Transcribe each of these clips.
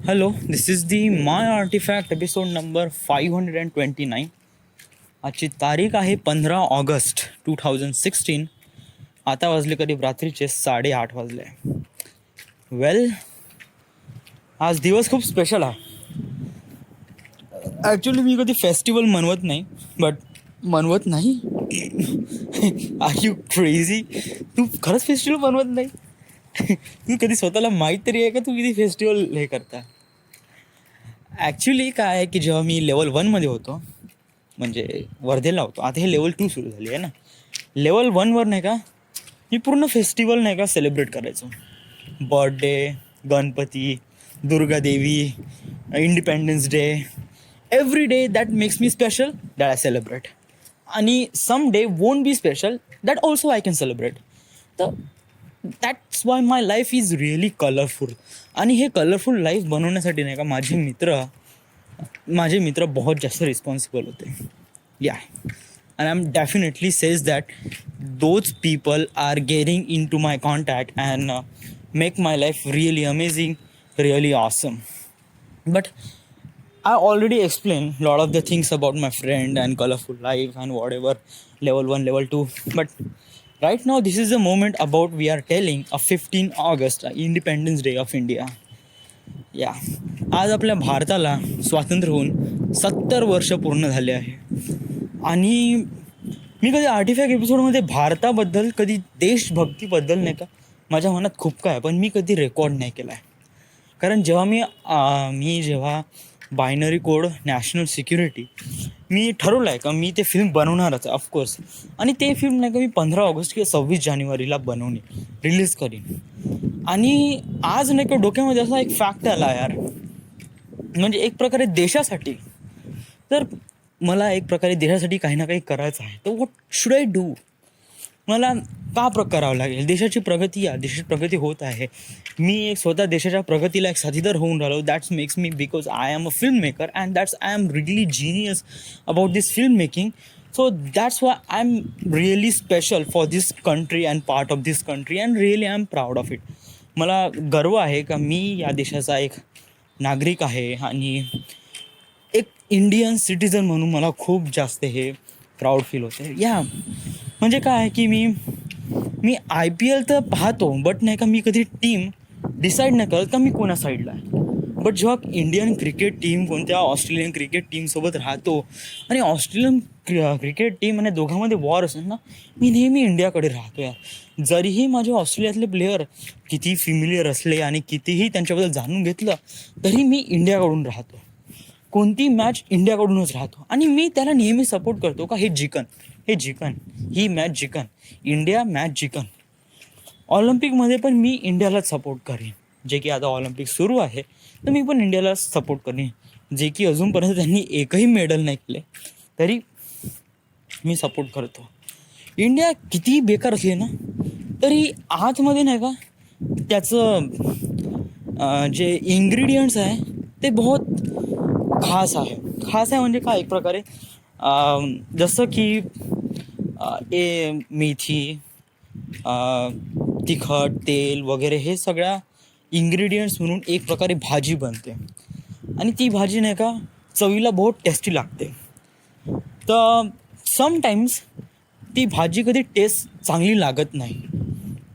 Hello, this is the My Artifact episode number 529. आजची तारीख आहे 15 ऑगस्ट 2016. आता वाजले करीब रात्रीचे 8:30 वाजले. वेल, आज दिवस खूप स्पेशल आहे. ॲक्च्युली मी कधी फेस्टिवल मनवत नाही, बट मनवत नाही. R you crazy? तू खरंच फेस्टिवल मनवत नाही? तू कधी स्वतःला माहीत तरी आहे का तू किती फेस्टिवल हे करता? ॲक्च्युली काय आहे की जेव्हा मी लेवल 1मध्ये होतो, म्हणजे वर्धेला होतो, आता हे लेवल 2 सुरू झाली आहे ना. लेवल 1वर नाही का मी पूर्ण फेस्टिवल नाही का सेलिब्रेट करायचो. Birthday, Ganpati, Durgadevi, independence day, every day that makes me special that I celebrate. आणि some day won't be special that also I can celebrate. तर that's why my life is really colourful. आणि हे colourful life बनवण्यासाठी नाही का माझे मित्र बहुत जास्त रिस्पॉन्सिबल होते. या, and I'm definitely says that those people are getting into my contact and make my life really amazing, really awesome. But I already explained a lot of the things about my friend and colorful life and whatever, level 1, level 2. But right now this is the moment about we are telling of 15 August, Independence Day of India. या, आज आपल्या भारताला स्वातंत्र्य होऊन 70 वर्ष पूर्ण झाले आहे. आणि मी कधी आर्टिफॅक्ट एपिसोडमध्ये भारताबद्दल, कधी देशभक्तीबद्दल नाही का माझ्या मनात खूप काय, पण मी कधी रेकॉर्ड नाही केला आहे. कारण जेव्हा बायनरी कोड, नॅशनल सिक्युरिटी, मी ठरवलं आहे का मी ते फिल्म बनवणारच आहे ऑफकोर्स. आणि ते फिल्म नाही का मी 15 ऑगस्ट किंवा 26 जानेवारीला रिलीज करीन. आणि आज नाही का डोक्यामध्ये असा एक फॅक्ट आला यार, म्हणजे एक प्रकारे देशासाठी, तर मला एक प्रकारे देशासाठी काही ना काही करायचं आहे. तर व्हॉट शुड आय डू? मला करावं लागेल? देशाची प्रगती होत आहे. मी एक स्वतः देशाच्या प्रगतीला एक साथीदार होऊन राहिलो. That's makes me, because I am a film maker and that's I am really genius about this film making. So that's why I am really special for this country and part of this country and really I am proud of it. मला गर्व आहे का मी या देशाचा एक नागरिक आहे आणि एक इंडियन सिटिझन म्हणून मला खूप जास्त हे प्राऊड फील होते. या, म्हणजे काय आहे की मी IPL तर पाहतो, बट नाही का मी कधी टीम डिसाईड नाही करत का मी कोणा साईडला आहे. बट जेव्हा इंडियन क्रिकेट टीम कोणत्या ऑस्ट्रेलियन क्रिकेट टीमसोबत राहतो आणि ऑस्ट्रेलियन क्रिकेट टीम आणि दोघांमध्ये वॉर असेल ना, मी नेहमी इंडियाकडे राहतो यार. जरीही माझे ऑस्ट्रेलियातले प्लेयर किती फिमिलियर असले आणि कितीही त्यांच्याबद्दल जाणून घेतलं, तरी मी इंडियाकडून राहतो. कोणती मॅच इंडियाकडूनच राहतो आणि मी त्याला नेहमी सपोर्ट करतो का ही मॅच जिकन, इंडिया मॅच जिकन. ऑलिम्पिकमध्ये पण मी इंडियालाच सपोर्ट करेन. जे की आता ऑलिम्पिक सुरू आहे, तर मी पण इंडियाला सपोर्ट करेन. जे की अजूनपर्यंत त्यांनी एकही मेडल नाही केले, तरी मी सपोर्ट करतो. इंडिया कितीही बेकार असली ना, तरी आतमध्ये नाही का त्याचं जे इन्ग्रेडियंट्स आहे ते बहुत खास आहे. म्हणजे काय, एक प्रकारे जसं की मेथी, तिखट, तेल वगैरे हे सगळ्या इन्ग्रेडियंट्स म्हणून एक प्रकारे भाजी बनते. आणि ती भाजी नाही का चवीला बहुत टेस्टी लागते. तर समटाईम्स ती भाजी कधी टेस्ट चांगली लागत नाही.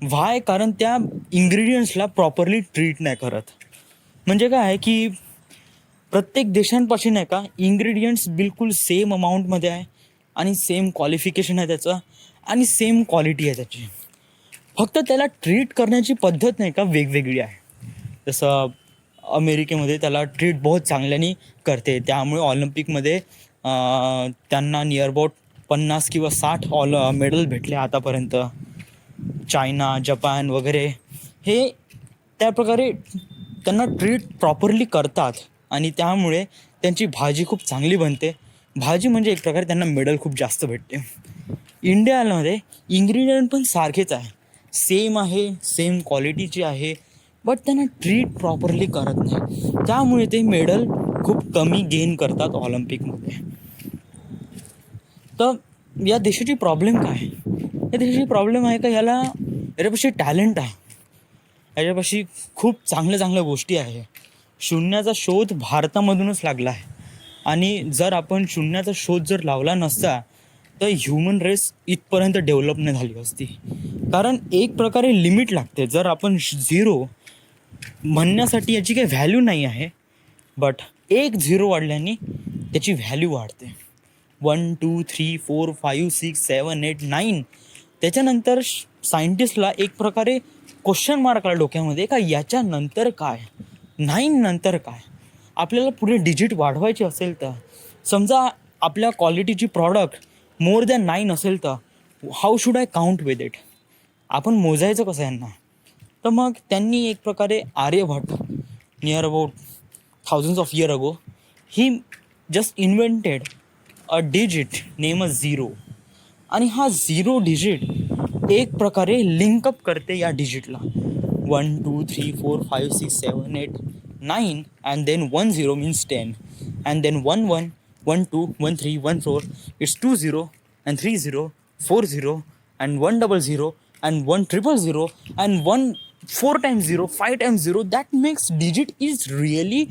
व्हाय? कारण त्या इन्ग्रेडियंट्सला प्रॉपरली ट्रीट नाही करत. म्हणजे काय आहे की प्रत्येक देशांपाशी नाही का इन्ग्रेडियंट्स बिलकुल सेम अमाऊंटमध्ये आहे आणि सेम क्वालिफिकेशन आहे त्याचं आणि सेम क्वालिटी आहे त्याची. फक्त त्याला ट्रीट करण्याची पद्धत नाही का वेगवेगळी आहे. जसं अमेरिकेमध्ये त्याला ट्रीट बहुत चांगल्याने करते, त्यामुळे ऑलिम्पिकमध्ये त्यांना नियर अबाउट 50 किंवा 60 मेडल भेटले आतापर्यंत. चायना, जपान वगैरे हे त्या प्रकारे त्यांना ट्रीट प्रॉपरली करतात आणि त्यामुळे त्यांची भाजी खूप चांगली बनते. भाजी म्हणजे एक प्रकारे त्यांना मेडल खूप जास्त भेटते. इंडियामध्ये इन्ग्रेडियंट पण सारखेच आहे, सेम आहे, सेम क्वालिटीची आहे, बट त्यांना ट्रीट प्रॉपरली करत नाही. त्यामुळे ते मेडल खूप कमी गेन करतात ऑलिम्पिकमध्ये. तर या देशाची प्रॉब्लेम काय आहे? या देशाची प्रॉब्लेम आहे का याच्यापाशी टॅलेंट आहे, याच्यापाशी खूप चांगल्या गोष्टी आहे, शून्याचा शोध भारतामधूनच लागला आहे. आणि जर आपण शून्याचा शोध जर लावला नसता तर ह्युमन रेस इथपर्यंत डेव्हलप नाही झाली असती. कारण एक प्रकारे लिमिट लागते. जर आपण झिरो म्हणण्यासाठी याची काही व्हॅल्यू नाही आहे, बट एक झिरो वाढल्याने त्याची व्हॅल्यू वाढते. 1 2 3 4 5 6 7 8 9. त्याच्यानंतर सायंटिस्टला एक प्रकारे क्वेश्चन मार्क आला डोक्यामध्ये का याच्यानंतर काय, 9 नंतर काय. आपल्याला पुढे डिजिट वाढवायचे असेल तर, समजा आपल्या क्वालिटीची प्रॉडक्ट मोर दॅन 9 असेल तर how should I count with it. आपण मोजायचं कसं यांना. तर मग त्यांनी एक प्रकारे Aryabhata near about thousands of years ago, he just invented a digit name as 0. आणि हा 0 डिजिट एक प्रकारे लिंकअप करते या डिजिटला. 1 2 3 4 5 6 7 8 9 and then 1 0 means 10 and then 1 1 1 2 1 3 1 4 it's 2 0 and 3 0 4 0 and 1 double 0 and 1 triple 0 and 1 4 times 0 5 times 0. That makes digit is really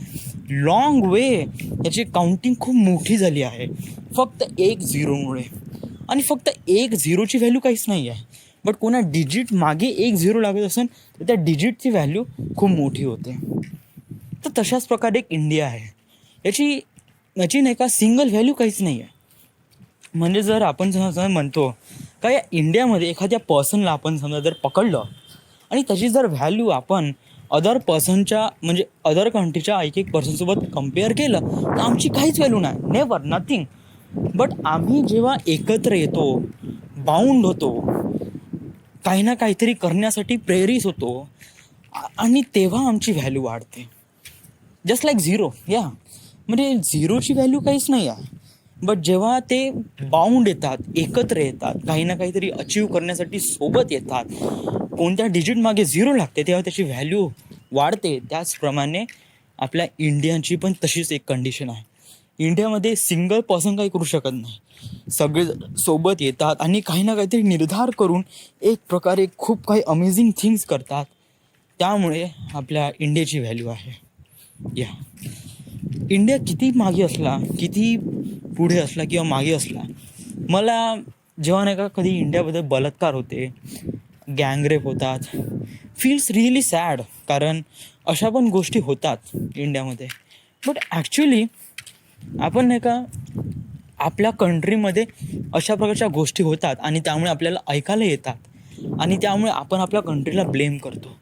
long way. याची counting खूप मोठी झाली आहे फक्त एक झिरोमुळे. आणि फक्त एक झिरोची व्हॅल्यू काहीच नाही आहे, बट कोणा डिजिट मागे एक झिरो लागत असेल तर त्या डिजिटची व्हॅल्यू खूप मोठी होते. तर तशाच प्रकारे एक इंडिया आहे. याची नाही का सिंगल व्हॅल्यू काहीच नाही आहे. म्हणजे जर आपण समजा म्हणतो का या इंडियामध्ये एखाद्या पर्सनला आपण समजा जर पकडलं आणि त्याची जर व्हॅल्यू आपण अदर पर्सनच्या म्हणजे अदर कंट्रीच्या एक पर्सनसोबत कम्पेअर केलं तर आमची काहीच व्हॅल्यू नाही, नेवर, नथिंग. बट आम्ही जेव्हा एकत्र येतो, बाउंड होतो, काही ना काहीतरी करण्यासाठी प्रेरित होतो आणि तेव्हा आमची व्हॅल्यू वाढते. Just like zero. म्हणजे झिरोची व्हॅल्यू काहीच नाही आहे, बट जेव्हा ते बाउंड येतात, एकत्र येतात, काही ना काहीतरी अचीव करण्यासाठी सोबत येतात, कोणत्या डिजिट मागे झिरो लागते तेव्हा त्याची व्हॅल्यू वाढते. त्याचप्रमाणे आपल्या इंडियाची पण तशीच एक कंडिशन आहे. इंडियामध्ये सिंगल पर्सन काही करू शकत नाही. सगळे सोबत येतात आणि काही ना काहीतरी निर्धार करून एक प्रकारे खूप काही अमेझिंग थिंग्स करतात. त्यामुळे आपल्या इंडियाची व्हॅल्यू आहे. इंडिया किती मागे असला, किती पुढे असला किंवा मागे असला, मला जेव्हा नाही का कधी इंडियाबद्दल बलात्कार होते, गँगरेप होतात, फील्स रिअली सॅड. कारण अशा पण गोष्टी होतात इंडियामध्ये. बट ॲक्च्युली आपण नाही का आपल्या कंट्रीमध्ये अशा प्रकारच्या गोष्टी होतात आणि त्यामुळे आपल्याला ऐकायला येतात आणि त्यामुळे आपण आपल्या कंट्रीला ब्लेम करतो.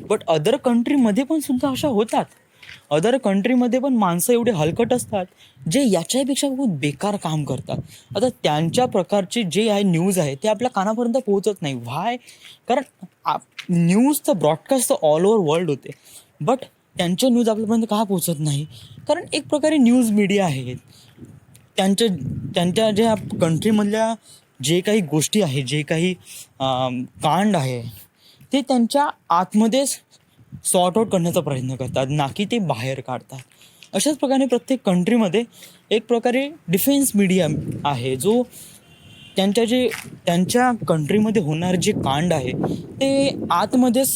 बट अदर कंट्रीमध्ये पण सुद्धा अशा होतात. अदर कंट्रीमध्ये पण माणसं एवढे हलकट असतात जे याच्यापेक्षा खूप बेकार काम करतात. आता त्यांच्या प्रकारचे जे आहे न्यूज आहे ते आपल्या कानापर्यंत पोहोचत नाही. व्हाय? कारण न्यूज तर ब्रॉडकास्ट तर ऑल ओव्हर वर्ल्ड होते, बट त्यांच्या न्यूज आपल्यापर्यंत का पोहोचत नाही? कारण एक प्रकारे न्यूज मीडिया आहेत. त्यांच्या ज्या कंट्रीमधल्या जे काही गोष्टी आहे, जे काही कांड आहे ते त्यांच्या आतमध्येच सॉर्ट आउट करण्याचा प्रयत्न करतात, ना की ते बाहेर काढतात. अशाच प्रकारे प्रत्येक कंट्रीमध्ये एक प्रकारे डिफेन्स मीडिया आहे जो त्यांच्या कंट्रीमध्ये होणारे जे कांड आहे ते आतमध्येच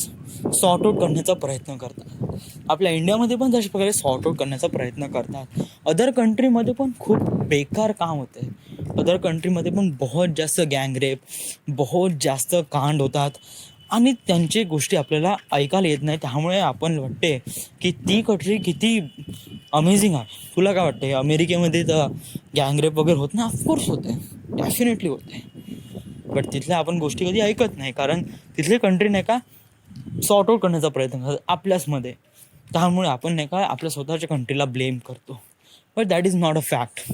सॉर्ट आउट करण्याचा प्रयत्न करतात. आपल्या इंडियामध्ये पण तशा प्रकारे सॉर्ट आउट करण्याचा प्रयत्न करतात. अदर कंट्रीमध्ये पण खूप बेकार काम होतं आहे. अदर कंट्रीमध्ये पण बहुत जास्त गँगरेप, बहुत जास्त कांड होतात आणि त्यांची गोष्टी आपल्याला ऐकायला येत नाही. त्यामुळे आपण वाटते की ती कंट्री किती अमेझिंग आहे. तुला काय वाटते? अमेरिकेमध्ये तर गँगरेप वगैरे होत नाही? ऑफकोर्स होते, डेफिनेटली होते. बट तिथल्या आपण गोष्टी कधी ऐकत नाही कारण तिथली कंट्री नाही का सॉर्ट आउट करण्याचा प्रयत्न करतात आपल्याचमध्ये. त्यामुळे आपण नाही का आपल्या स्वतःच्या कंट्रीला ब्लेम करतो. But that is not a fact.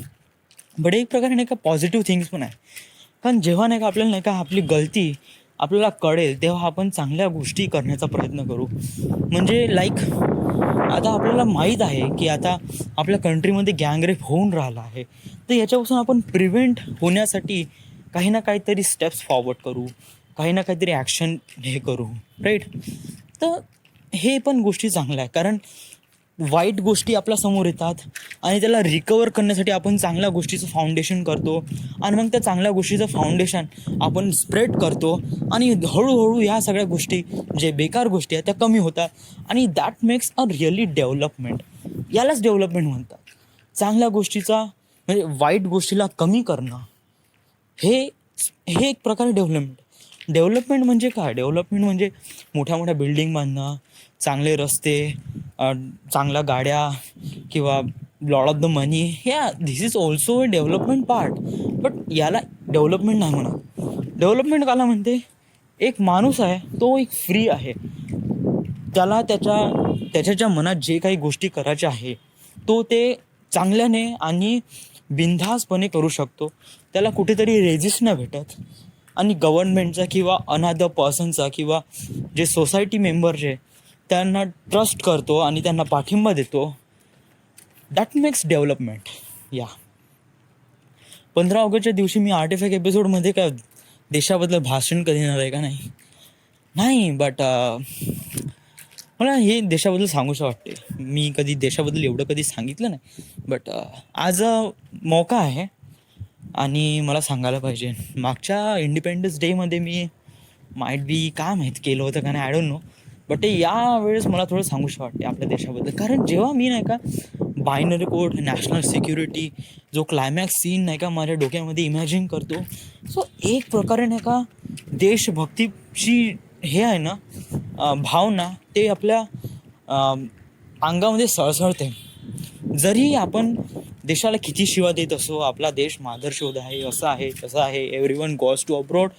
But एक प्रकारे नाही का पॉझिटिव्ह थिंग्स पण आहे. कारण जेव्हा नाही का आपल्याला नाही का आपली गलती आपल्याला कळेल तेव्हा आपण चांगल्या गोष्टी करण्याचा प्रयत्न करू. म्हणजे लाईक आता आपल्याला माहीत आहे की आता आपल्या कंट्रीमध्ये गँगरेप होऊन राहिला आहे, तर याच्यापासून आपण प्रिव्हेंट होण्यासाठी काही ना काहीतरी स्टेप्स फॉरवर्ड करू, काही ना काहीतरी ॲक्शन हे करू, राईट? तर हे पण गोष्टी चांगल्या आहे. कारण वाईट गोष्टी आपल्या समोर येतात आणि त्याला रिकवर करण्यासाठी आपण चांगल्या गोष्टीचं फाउंडेशन करतो आणि मग त्या चांगल्या गोष्टीचं फाउंडेशन आपण स्प्रेड करतो आणि हळूहळू ह्या सगळ्या गोष्टी जे बेकार गोष्टी आहेत त्या कमी होतात आणि that makes a really development. यालाच डेव्हलपमेंट म्हणतात. चांगल्या गोष्टीचा म्हणजे वाईट गोष्टीला कमी करणं हे हे एक प्रकारे डेव्हलपमेंट म्हणजे काय? डेव्हलपमेंट म्हणजे मोठ्या मोठ्या बिल्डिंग बांधणं, चांगले रस्ते, चांगल्या गाड्या किंवा lot of the money. This is also a development part. But याला डेव्हलपमेंट नाही म्हणत. डेव्हलपमेंट काला म्हणते? एक माणूस आहे तो एक फ्री आहे. त्याला त्याच्या मनात जे काही गोष्टी करायच्या आहे तो ते चांगल्याने आणि बिनधास्तपणे करू शकतो. त्याला कुठेतरी रेजिस्ट नाही भेटत आणि गव्हर्नमेंटचा किंवा अनदर पर्सनचा किंवा जे सोसायटी मेंबर जे त्यांना ट्रस्ट करतो आणि त्यांना पाठिंबा देतो. That makes development. 15 ऑगस्टच्या दिवशी मी आर्टिफॅक्ट एपिसोडमध्ये काय देशाबद्दल भाषण कधी येणार आहे का? नाही. बट मला हे देशाबद्दल सांगूशं वाटते. मी कधी देशाबद्दल एवढं कधी सांगितलं नाही. बट आज मौका आहे आणि मला सांगायला पाहिजे. मागच्या इंडिपेंडन्स डेमध्ये मी माईट बी काय माहीत केलं होतं का नाही, आय डोंट नो. बट यावेळेस मला थोडं सांगूशं वाटते आपल्या देशाबद्दल. कारण जेव्हा मी नाही का बायनरी कोड, नॅशनल सिक्युरिटी, जो क्लायमॅक्स सीन नाही का माझ्या डोक्यामध्ये इमॅजिन करतो, सो एक प्रकारे नाही का देशभक्तीची हे आहे ना भावना ते आपल्या अंगामध्ये सळसळते. जरी आपण देशाला किती शिवा देत असो, आपला देश मादरशोध आहे, असं आहे तसं आहे, everyone goes to abroad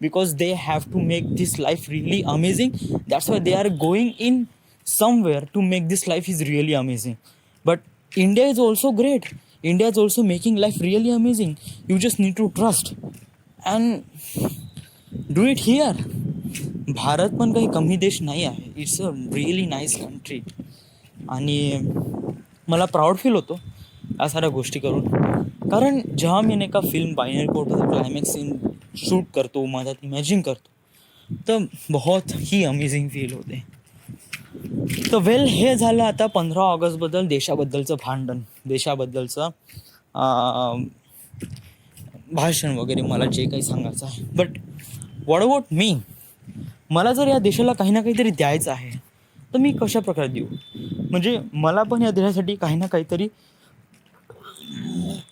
because they have to make this life really amazing. That's why they are going in somewhere to make this life is really amazing. But India is also great. India is also making life really amazing. You just need to trust and do it here. Bharat पण काही कमी देश नाही आहे. It's a really nice country आणि मला proud feel होतो या साऱ्या गोष्टी करून. कारण जेव्हा मी नाही का फिल्म बायनरी कोडबद्दल क्लायमॅक्स सीन शूट करतो, मधात इमॅजिन करतो, तर बहुत ही अमेझिंग फील होते. तर वेल, हे झालं आता 15 ऑगस्टबद्दल देशाबद्दलचं भांडण, देशाबद्दलचं भाषण वगैरे मला जे काही सांगायचं आहे. But what about me? मला जर या देशाला काही ना काहीतरी द्यायचं आहे तर मी कशा प्रकारे देऊ? म्हणजे मला पण या देशासाठी काही ना काहीतरी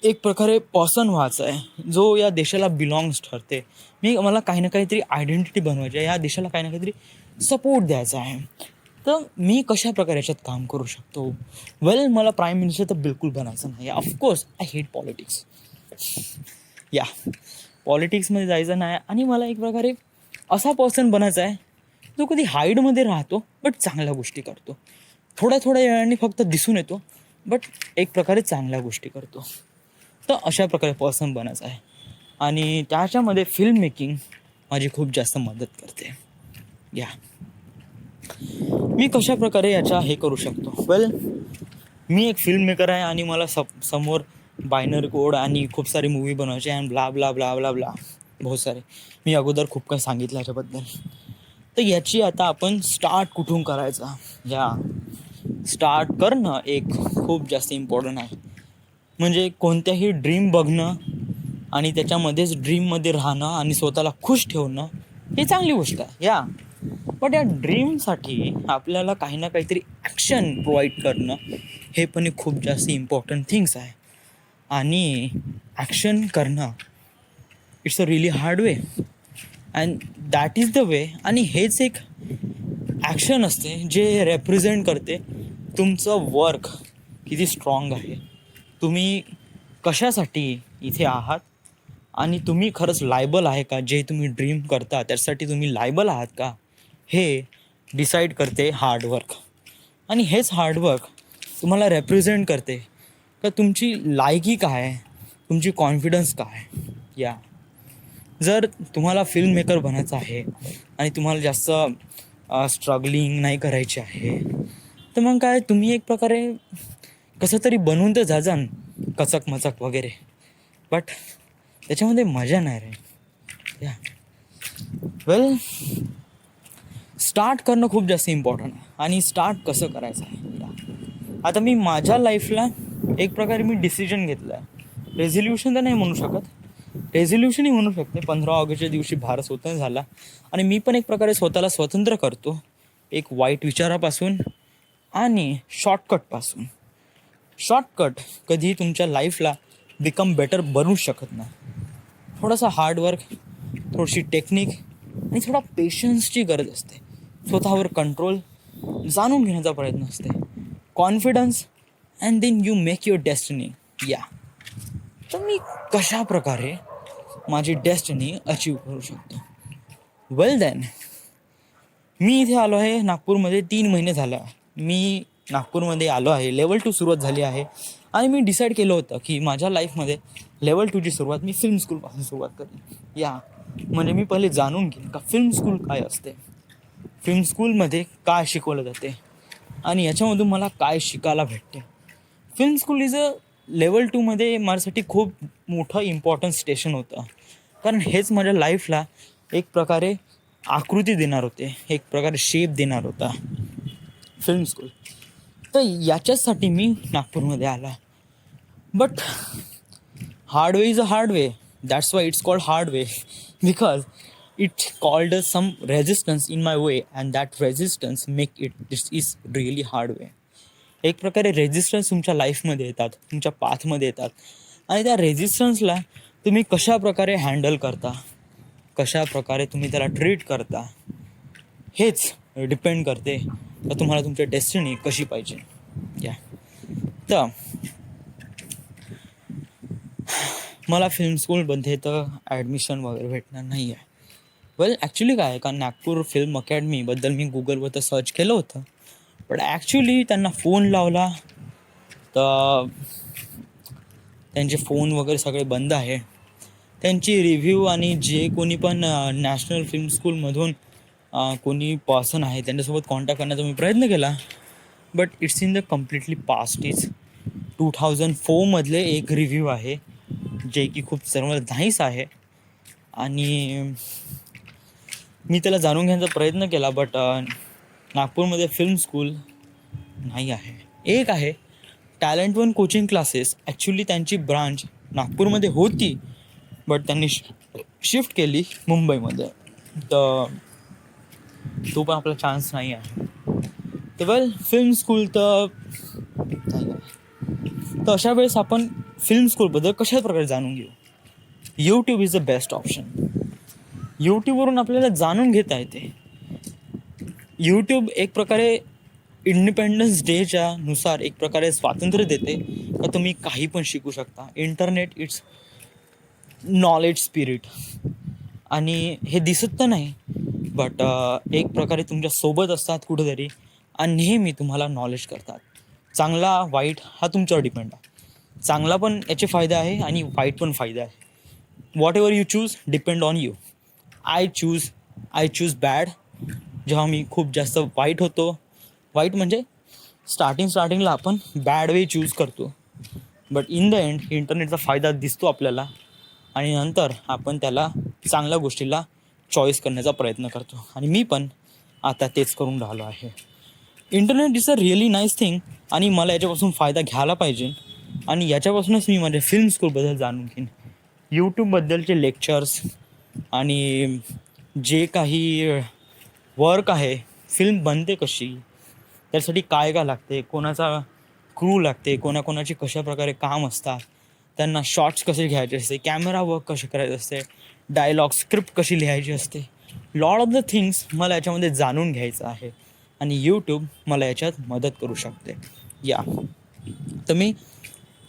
एक प्रकारे पर्सन व्हायचं आहे जो या देशाला बिलॉंग्स ठरते. मला काही ना काहीतरी आयडेंटिटी बनवायची आहे, या देशाला काही ना काहीतरी सपोर्ट द्यायचा आहे. तर मी कशा प्रकारे याच्यात काम करू शकतो? वेल, मला प्राईम मिनिस्टर तर बिलकुल बनायचं नाही. Of course I hate politics. पॉलिटिक्समध्ये जायचं नाही आणि मला एक प्रकारे असा पर्सन बनायचा आहे जो कधी हाईडमध्ये राहतो बट चांगल्या गोष्टी करतो. थोड्या वेळाने फक्त दिसून येतो बट एक प्रकारे चांगल्या गोष्टी करतो. तर अशा प्रकारे पर्सन बनायचं आहे आणि त्याच्यामध्ये फिल्म मेकिंग माझी खूप जास्त मदत करते. मी कशा प्रकारे हे करू शकतो? वेल, मी एक फिल्म मेकर आहे आणि मला समोर बायनरी कोड आणि खूप सारे मूवी बनवायचे आणि blah blah blah blah blah बहुत सारे. मी अगोदर खूप काही सांगितलं याच्याबद्दल. तर याची आता आपण स्टार्ट कुठून करायचा? स्टार्ट करणं एक खूप जास्त इम्पॉर्टंट आहे. म्हणजे कोणत्याही ड्रीम बघणं आणि त्याच्यामध्येच ड्रीममध्ये राहणं आणि स्वतःला खुश ठेवणं ही चांगली गोष्ट आहे. बट या ड्रीमसाठी आपल्याला काही ना काहीतरी ॲक्शन प्रोव्हाइड करणं हे पण एक खूप जास्त इम्पॉर्टंट थिंग्स आहे. आणि ॲक्शन करणं it's a really hard way and that is the way. आणि हेच एक ॲक्शन असते जे रेप्रेझेंट करते तुमचं वर्क किती स्ट्रॉंग आहे, तुम्ही कशासाठी इथे आहात आणि तुम्ही खरंच लायबल आहे का? जे तुम्ही ड्रीम करता त्यासाठी तुम्ही लायबल आहात का? हे डिसाईड करते हार्डवर्क. आणि हेच हार्डवर्क तुम्हाला रेप्रेझेंट करते का तुमची लायकी काय आहे, तुमची कॉन्फिडन्स काय. जर तुम्हाला फिल्म मेकर बनायचं आहे आणि तुम्हाला जास्त स्ट्रगलिंग नाही करायची आहे तर मग काय, तुम्ही एक प्रकारे कसं तरी बनवून तर जाजान कचक मचक वगैरे, बट त्याच्यामध्ये मजा नाही रे. वेल, स्टार्ट करणं खूप जास्त इम्पॉर्टंट आहे. आणि स्टार्ट कसं करायचं आहे? आता मी माझ्या लाईफला एक प्रकारे मी डिसिजन घेतला आहे. रेझोल्युशन तर नाही म्हणू शकत, रेझोल्युशनही म्हणू शकते. 15 ऑगस्टच्या दिवशी भारत स्वतंत्र झाला आणि मी पण एक प्रकारे स्वतःला स्वतंत्र करतो एक वाईट विचारापासून आणि शॉर्टकटपासून. शॉर्टकट कधी तुमच्या लाईफला बिकम बेटर बनवू शकत नाही. थोडासा हार्डवर्क, थोडीशी टेक्निक आणि थोडा पेशन्सची गरज असते. स्वतःवर कंट्रोल जाणून घेण्याचा प्रयत्न असते, confidence, and then you make your destiny. या तर मी कशा प्रकारे माझी डेस्टिनी अचीव करू शकतो? वेल देन, मी इथे आलो आहे नागपूरमध्ये 3 महिने झाला. मी नागपूरमध्ये आलो आहे, लेवल 2 सुरुवात झाली आहे आणि मी डिसाईड केलं होतं की माझ्या लाईफमध्ये लेवल 2ची सुरुवात मी फिल्म स्कूलपासून सुरुवात करेन. या म्हणजे मी पहिले जाणून घेईन का फिल्म स्कूल काय असते, फिल्म स्कूलमध्ये काय शिकवलं जाते आणि याच्यामधून मला काय शिकायला भेटते. Film school is a level 2मध्ये माझ्यासाठी खूप मोठं इम्पॉर्टंट स्टेशन होतं, कारण हेच माझ्या लाईफला एक प्रकारे आकृती देणार होते, एक प्रकारे शेप देणार होता फिल्म स्कूल. तर याच्यासाठी मी नागपूरमध्ये आला. But hard way is a hard way, that's why it's called hard way, because it called some resistance in my way and that resistance make it this is really hard way. एक प्रकारे resistance तुमच्या लाईफमध्ये येतात, तुमच्या पाथमध्ये येतात आणि त्या रेजिस्टन्सला तुम्ही कशा प्रकारे हँडल करता, कशा प्रकारे तुम्ही त्याला ट्रीट करता, हेच डिपेंड करते तर तुम्हाला तुमची डेस्टिनी कशी पाहिजे. या तर मला फिल्म स्कूलमध्ये तर ॲडमिशन वगैरे भेटणार नाही आहे. वेल ॲक्च्युली काय आहे का, नागपूर फिल्म अकॅडमीबद्दल मी गुगलवर तर सर्च केलं होतं, बट ॲक्च्युली त्यांना फोन लावला तर त्यांचे फोन वगैरे सगळे बंद आहे. त्यांची रिव्ह्यू आणि जे कोणी पण नॅशनल फिल्म स्कूलमधून कोणी पर्सन आहे त्यांच्यासोबत कॉन्टॅक्ट करण्याचा मी प्रयत्न केला, but it's in the completely past. Is 2004मधले एक रिव्ह्यू आहे जे की खूप सर्व नाईस आहे आणि मी त्याला जाणून घेण्याचा प्रयत्न केला. बट नागपूरमध्ये फिल्म स्कूल नाही आहे. एक आहे talent one coaching classes, actually त्यांची ब्रांच नागपूरमध्ये होती बट त्यांनी शिफ्ट केली मुंबईमध्ये, तर तो पण आपला चान्स नाही आहे. तर वेल फिल्म स्कूल तर नाही आहे. तर अशा वेळेस आपण फिल्म स्कूलबद्दल कशा प्रकारे जाणून घेऊ? YouTube is the best option. यूट्यूबवरून आपल्याला जाणून घेता येते. यूट्यूब एक प्रकारे इंडिपेंडन्स डेच्या नुसार एक प्रकारे स्वातंत्र्य देते का तुम्ही काही पण शिकू शकता. इंटरनेट इट्स नॉलेज स्पिरिट आणि हे दिसत तर नाही बट एक प्रकारे तुमच्या सोबत असतात कुठेतरी आणि नेहमी तुम्हाला नॉलेज करतात. चांगला वाईट हा तुमच्यावर डिपेंड आहे. चांगला पण याचे फायदे आहे आणि वाईट पण फायदा आहे. What ever you choose depend on you. I choose bad. जेव्हा मी खूप जास्त वाईट होतो, वाईट म्हणजे स्टार्टिंगला आपण बॅड वे चूज करतो, बट इन द एंड इंटरनेटचा फायदा दिसतो आपल्याला आणि नंतर आपण त्याला चांगल्या गोष्टीला चॉईस करण्याचा प्रयत्न करतो आणि मी पण आता तेच करून राहिलो आहे. Internet is a really nice thing आणि मला याच्यापासून फायदा घ्यायला पाहिजे आणि याच्यापासूनच मी माझ्या फिल्म स्कूलबद्दल जाणून घेईन. यूट्यूबबद्दलचे लेक्चर्स आणि जे काही वर्क आहे, फिल्म बनते कशी, त्यासाठी काय लागते, कोणाचा क्रू लागते, कोणाकोणाची कशा प्रकारे काम असतात, त्यांना शॉट्स कसे घ्यायचे असते, कॅमेरा वर्क कसे करायचे असते, डायलॉग स्क्रिप्ट कशी लिहायची असते, लॉट ऑफ द थिंग्स मला याच्यामध्ये जाणून घ्यायचं आहे आणि यूट्यूब मला याच्यात मदत करू शकते. या तर मी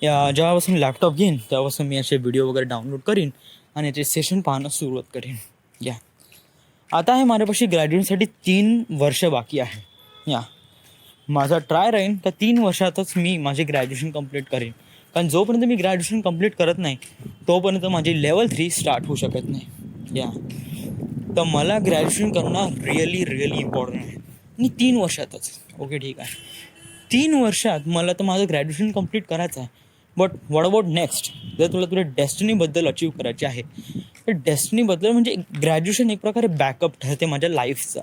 जेव्हापासून लॅपटॉप घेईन तेव्हापासून मी असे व्हिडिओ वगैरे डाउनलोड करीन आणि याचे सेशन पाहणं सुरुवात करीन. या आता आहे माझ्यापाशी ग्रॅज्युएशनसाठी 3 वर्ष बाकी आहे. या माझा ट्राय राहीन का 3 वर्षातच मी माझे ग्रॅज्युएशन कंप्लीट करेन, कारण जोपर्यंत मी ग्रॅज्युएशन कंप्लीट करत नाही तोपर्यंत माझी लेवल 3 स्टार्ट होऊ शकत नाही. या तर मला ग्रॅज्युएशन करणं रिअली इम्पॉर्टंट आहे आणि 3 वर्षातच. ओके ठीक आहे, 3 वर्षात मला तर माझं ग्रॅज्युएशन कंप्लीट करायचं आहे. But what about next? जर तुला डेस्टिनीबद्दल अचीव करायचे आहे तर डेस्टिनीबद्दल म्हणजे ग्रॅज्युएशन एक प्रकारे बॅकअप ठरते माझ्या लाईफचा.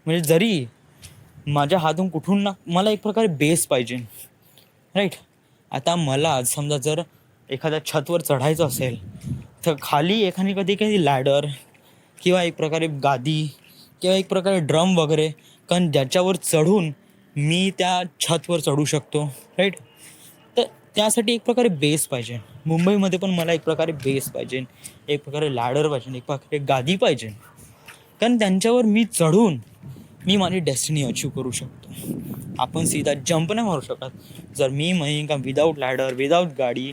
म्हणजे जरी माझ्या हातून कुठून ना मला एक प्रकारे बेस पाहिजे, राईट. आता मला समजा जर एखाद्या छतवर चढायचं असेल तर खाली एखादी कधी काही लॅडर किंवा एक प्रकारे गादी किंवा एक प्रकारे ड्रम वगैरे, कारण ज्याच्यावर चढून मी त्या छतवर चढू शकतो. राईट. तर त्यासाठी एक प्रकारे बेस पाहिजे. मुंबईमध्ये पण मला एक प्रकारे बेस पाहिजे, एक प्रकारे लॅडर पाहिजे, एक प्रकारे गादी पाहिजे, कारण त्यांच्यावर मी चढून मी माझी डेस्टिनी अचीव करू शकतो. आपण सीधा जंप नाही मारू शकत. जर मी म्हणेन का विदाऊट लॅडर, विदाऊट गाडी,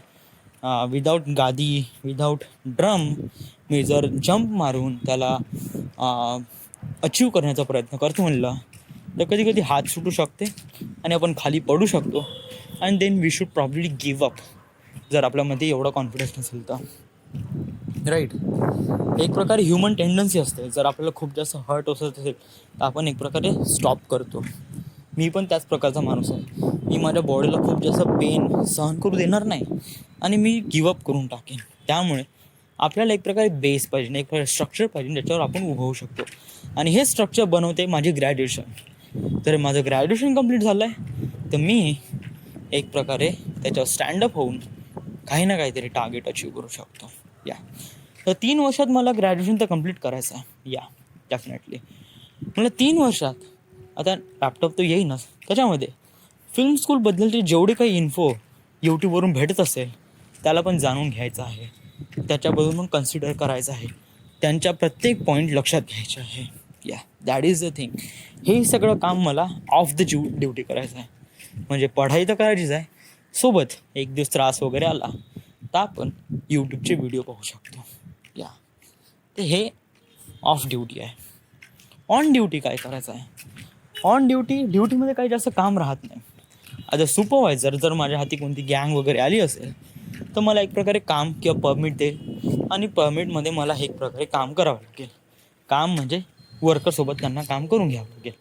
विदाऊट गादी, विदाऊट ड्रम मी जर जंप मारून त्याला अचीव करण्याचा प्रयत्न करतो म्हणलं तर कधी कधी हात सुटू शकते आणि आपण खाली पडू शकतो. And then we should probably give up, जर आपल्यामध्ये एवढा कॉन्फिडन्स नसेल तर. राईट. एक प्रकारे ह्युमन टेंडन्सी असते, जर आपल्याला खूप जास्त हर्ट होत असेल तर आपण एक प्रकारे स्टॉप करतो. मी पण त्याच प्रकारचा माणूस आहे. मी माझ्या बॉडीला खूप जास्त पेन सहन करू देणार नाही आणि मी गिवअप करून टाकेन. त्यामुळे आपल्याला एक प्रकारे बेस पाहिजे, एक प्रकारे स्ट्रक्चर पाहिजे ज्याच्यावर आपण उभं होऊ शकतो. आणि हे स्ट्रक्चर बनवते माझी ग्रॅज्युएशन. तर माझं ग्रॅज्युएशन कंप्लीट झालं आहे तर मी एक प्रकारे त्याच्यावर स्टँडअप होऊन काही ना काहीतरी टार्गेट अचीव करू शकतो. या तर 3 वर्षात मला ग्रॅज्युएशन तर कंप्लीट करायचं आहे. या डेफिनेटली मला 3 वर्षात, आता लॅपटॉप तर येईनच, त्याच्यामध्ये फिल्म स्कूलबद्दलचे जेवढे काही इन्फो यूट्यूबवरून भेटत असेल त्याला पण जाणून घ्यायचं आहे, त्याच्याबद्दल पण कन्सिडर करायचं आहे, त्यांच्या प्रत्येक पॉईंट लक्षात घ्यायचे आहे. या दॅट इज द थिंग. हे सगळं काम मला ऑफ द ड्युटी करायचं आहे. म्हणजे पढाई तर करायचीच आहे, सोबत एक दिवस त्रास वगैरे आला तर आपण यूट्यूबचे व्हिडिओ पाहू शकतो. या तर हे ऑफ ड्युटी आहे. ऑन ड्युटी काय करायचं आहे? ऑन ड्युटीमध्ये काही जास्त काम राहत नाही. आता सुपरवायझर जर माझ्या हाती कोणती गँग वगैरे आली असेल तर मला एक प्रकारे काम किंवा परमिट देईल आणि परमिटमध्ये मला एक प्रकारे काम करावं लागेल. काम म्हणजे वर्करसोबत त्यांना काम करून घ्यावं लागेल.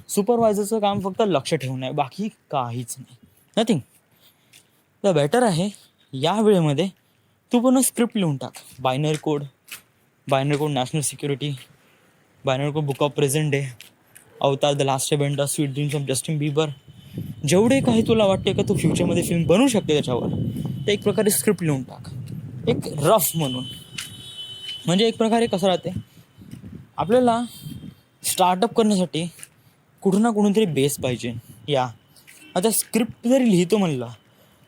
सुपरवायझरचं काम फक्त लक्ष ठेवणं आहे, बाकी काहीच नाही, नथिंग. तर बेटर आहे या वेळेमध्ये तू पूर्ण स्क्रिप्ट लिहून टाक. Binary code national security, binary code book of present day, Avatar the last event, sweet dreams of Justin Bieber, जेवढे काही तुला वाटते का तू फ्युचरमध्ये फिल्म बनवू शकते त्याच्यावर, ते एक प्रकारे स्क्रिप्ट लिहून टाक, एक रफ म्हणून. म्हणजे एक प्रकारे कसं राहते, आपल्याला स्टार्टअप करण्यासाठी कुठून ना कुठून तरी बेस पाहिजे. या आता स्क्रिप्ट जरी लिहितो म्हणलं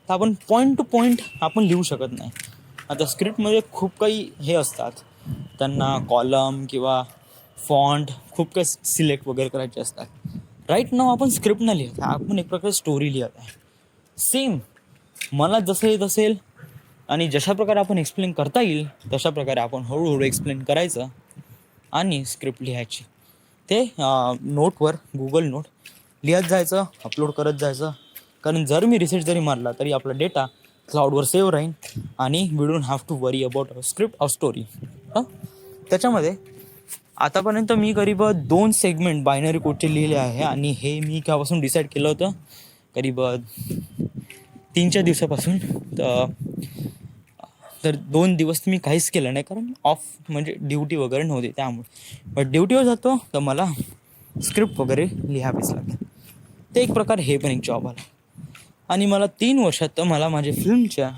तर आपण पॉईंट टू पॉईंट आपण लिहू शकत नाही. आता स्क्रिप्टमध्ये खूप काही हे असतात, त्यांना कॉलम किंवा फॉन्ट खूप काही सिलेक्ट वगैरे करायचे असतात. राईट नाव आपण स्क्रिप्ट न लिहित, आपण एक प्रकारे स्टोरी लिहित आहे. सेम मला जसं येत असेल आणि जशा प्रकारे आपण एक्सप्लेन करता येईल तशा प्रकारे आपण हळूहळू एक्सप्लेन करायचं आणि स्क्रिप्ट लिहायची. ते नोटवर गुगल नोट लिहत जायचं, अपलोड करत जायचं. कारण जर मी रिसर्च जरी मारला तरी आपला डेटा क्लाउडवर सेव्ह राहील आणि we don't have to worry about a script or story. त्याच्यामध्ये आतापर्यंत मी करीब 2 सेगमेंट बायनरी कोडचे लिहिले आहे आणि हे मी केव्हापासून डिसाईड केलं होतं, करीब 3-4 दिवसापासून. तर 2 दिवस मी काहीच केलं नाही, कारण ऑफ म्हणजे ड्युटी वगैरे नव्हती त्यामुळे. बट ड्युटीवर जातो तर मला स्क्रिप्ट वगैरे लिहावीच लागेल. ते एक प्रकार हे पण एक जॉब आला. आणि मला 3 वर्षात तर मला माझ्या फिल्मच्या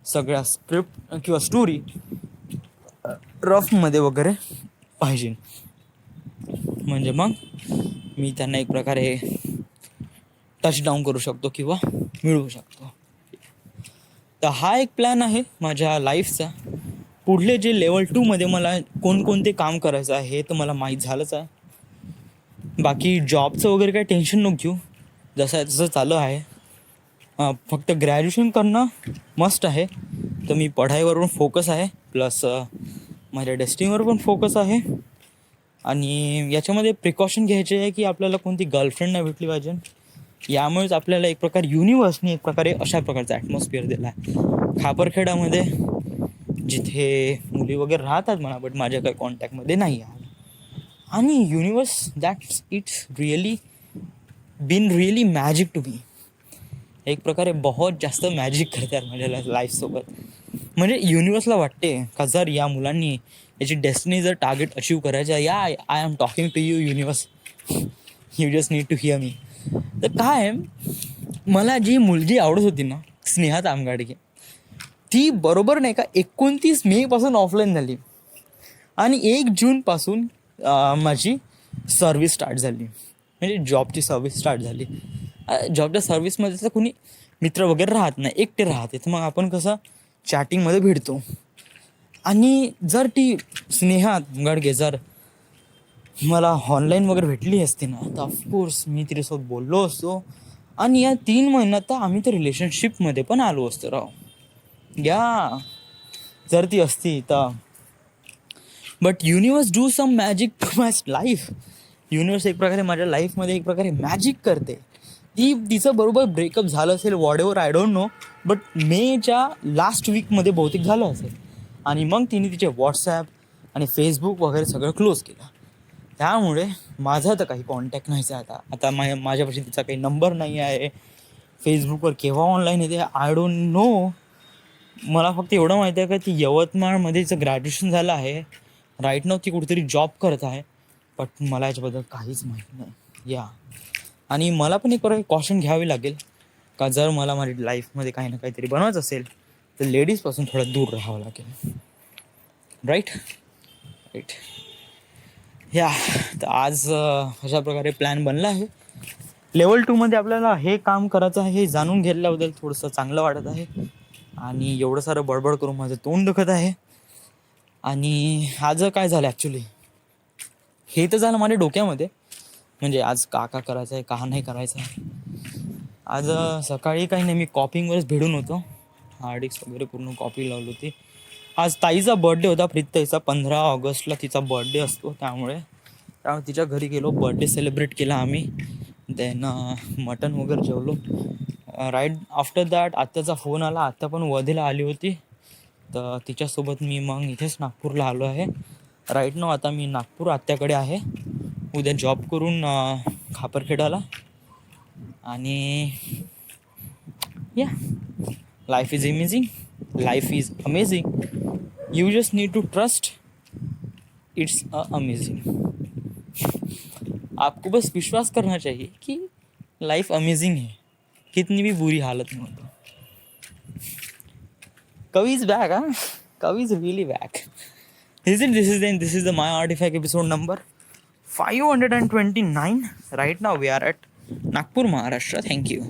सगळ्या स्क्रिप्ट किंवा स्टोरी रफमध्ये वगैरे पाहिजे. म्हणजे मग मी त्यांना एक प्रकारे टचडाऊन करू शकतो किंवा मिळवू शकतो. तर हा एक प्लॅन आहे माझ्या लाईफचा. पुढले जे लेवल 2मध्ये मला कोणकोणते काम करायचं आहे हे तर मला माहीत झालंच आहे. बाकी जॉबचं वगैरे काही टेन्शन नको घेऊ, जसं चालू आहे. फक्त ग्रॅज्युएशन करणं मस्ट आहे. तर मी पढाईवरून फोकस आहे, प्लस माझ्या डेस्टिनीवर पण फोकस आहे. आणि याच्यामध्ये प्रिकॉशन घ्यायचे आहे की आपल्याला कोणती गर्लफ्रेंड नाही भेटली पाहिजे. यामुळेच आपल्याला एक प्रकार युनिव्हर्सनी एक प्रकारे अशा प्रकारचा ॲटमॉस्फिअर दिला आहे खापरखेडामध्ये, जिथे मुली वगैरे राहतात म्हणा, बट माझ्या काही कॉन्टॅक्टमध्ये नाही आहे. आणि universe that's it's really been really magic to me. एक प्रकारे बहुत जास्त मॅजिक करतात माझ्या लाईफसोबत. म्हणजे युनिवर्सला वाटते का जर या मुलांनी याची डेस्टिनी जर टार्गेट अचीव करायचं, या I am talking to you universe, you just need to hear me. तर काय आहे, मला जी मुलगी आवडत होती ना, स्नेहा तामगाडगे, ती बरोबर नाही का 29 मे पासून ऑफलाईन झाली आणि 1 जून पासून माझी सर्व्हिस स्टार्ट झाली, म्हणजे जॉबची सर्व्हिस स्टार्ट झाली. जॉबच्या सर्व्हिसमध्ये तर कोणी मित्र वगैरे राहत नाही, एकटे राहते, तर मग आपण कसं चॅटिंगमध्ये भेटतो. आणि जर ती स्नेहा गाडगे जर मला ऑनलाईन वगैरे भेटली असती ना, तर ऑफकोर्स मी तिच्यासोबत बोललो असतो आणि या 3 महिन्यात तर आम्ही तर रिलेशनशिपमध्ये पण आलो असतो राव. या जर ती असती तर. But universe do some magic to my life. Universe एक प्रकारे माझ्या लाईफमध्ये एक प्रकारे मॅजिक करते. तिचं बरोबर ब्रेकअप झालं असेल, whatever, I don't know, but मेच्या लास्ट वीकमध्ये बहुतेक झालं असेल. आणि मग तिने तिचे व्हॉट्सॲप आणि फेसबुक वगैरे सगळं क्लोज केलं. त्यामुळे माझा तर काही कॉन्टॅक्ट नाहीच आहे आता. आता माझ्यापाशी तिचा काही नंबर नाही आहे. फेसबुकवर केव्हा ऑनलाईन येते आय डोंट नो. मला फक्त एवढं माहिती आहे का ती यवतमाळमध्ये तिचं ग्रॅज्युएशन झालं आहे. राईट नाव ती कुठेतरी जॉब करत आहे. बट मला याच्याबद्दल काहीच माहीत नाही. या आणि मला पण एक प्रकारे कॉशन घ्यावी लागेल का जर मला माझ्या लाईफमध्ये काही ना काहीतरी बनवायचं असेल तर लेडीजपासून थोडं दूर राहावं लागेल. राईट. या तर आज अशा प्रकारे प्लॅन बनला आहे. लेवल 2मध्ये आपल्याला हे काम करायचं आहे, हे जाणून घेतल्याबद्दल थोडंसं चांगलं वाटत आहे. आणि एवढं सारं बडबड करून माझं तोंड दुखत आहे. आणि आज काय झालं ॲक्च्युली, हे तर झालं माझ्या डोक्यामध्ये, म्हणजे आज का करायचं आहे, का नाही करायचं आहे. आज सकाळी काही नाही, मी कॉपिंगवरच भिडून होतो. हार्डिक्स वगैरे पूर्ण कॉपी लावली होती. आज ताईचा बर्थडे होता, प्रीताईचा. 15 ऑगस्टला तिचा बर्थडे असतो. त्यामुळे तिच्या घरी गेलो, बर्थडे सेलिब्रेट केला आम्ही. देन मटन वगैरे जेवलो. राईट आफ्टर दॅट आत्याचा फोन आला. आत्या पण वधीला आली होती, तर तिच्यासोबत मी मग इथेच नागपूरला आलो आहे. राईट नाव आता मी नागपूर आत्याकडे आहे. उद्या जॉब करून खापरखेडाला. आणि या life is amazing. Life is amazing. You just need to trust. It's amazing. आपको बस विश्वास करना चाहिए कि लाइफ अमेजिंग है, कितनी भी बुरी हालत में हो तो. कवि इज बैक. कवि is really back. This is the My Artifact episode number 529. Right now we are at Nagpur, Maharashtra. Thank you.